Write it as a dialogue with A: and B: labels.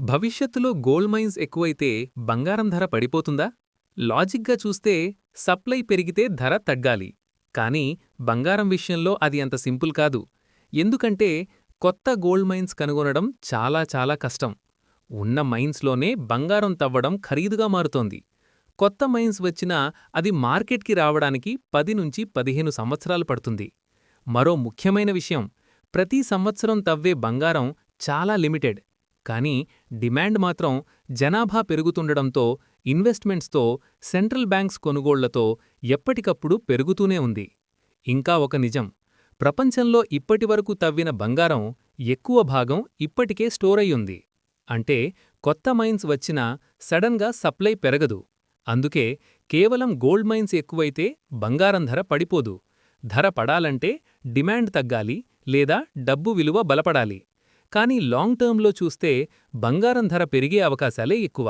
A: భవిష్యత్తులో gold mines ఎక్కువైతే బంగారం ధర పడిపోతుందా? లాజిక్గా చూస్తే సప్లై పెరిగితే ధర తగ్గాలి. కానీ బంగారం విషయంలో అది అంత సింపుల్ కాదు. ఎందుకంటే కొత్త గోల్డ్ మైన్స్ కనుగొనడం చాలా చాలా కష్టం. ఉన్న మైన్స్లోనే బంగారం తవ్వడం ఖరీదుగా మారుతోంది. కొత్త మైన్స్ వచ్చినా అది మార్కెట్కి రావడానికి 10 నుంచి 15 సంవత్సరాలు పడుతుంది. మరో ముఖ్యమైన విషయం, ప్రతి సంవత్సరం తవ్వే బంగారం చాలా లిమిటెడ్. కానీ డిమాండ్ మాత్రం జనాభా పెరుగుతుండడంతో, ఇన్వెస్ట్మెంట్స్తో, సెంట్రల్ బ్యాంక్స్ కొనుగోళ్లతో ఎప్పటికప్పుడు పెరుగుతూనే ఉంది. ఇంకా ఒక నిజం, ప్రపంచంలో ఇప్పటివరకు తవ్విన బంగారం ఎక్కువ భాగం ఇప్పటికే స్టోరయ్యుంది. అంటే కొత్త మైన్స్ వచ్చినా సడన్గా సప్లై పెరగదు. అందుకే కేవలం గోల్డ్ మైన్స్ ఎక్కువైతే బంగారం ధర పడిపోదు. ధర పడాలంటే డిమాండ్ తగ్గాలి లేదా డబ్బు విలువ బలపడాలి. కానీ లాంగ్ టర్మ్లో చూస్తే బంగారం ధర పెరిగే అవకాశాలే ఎక్కువ.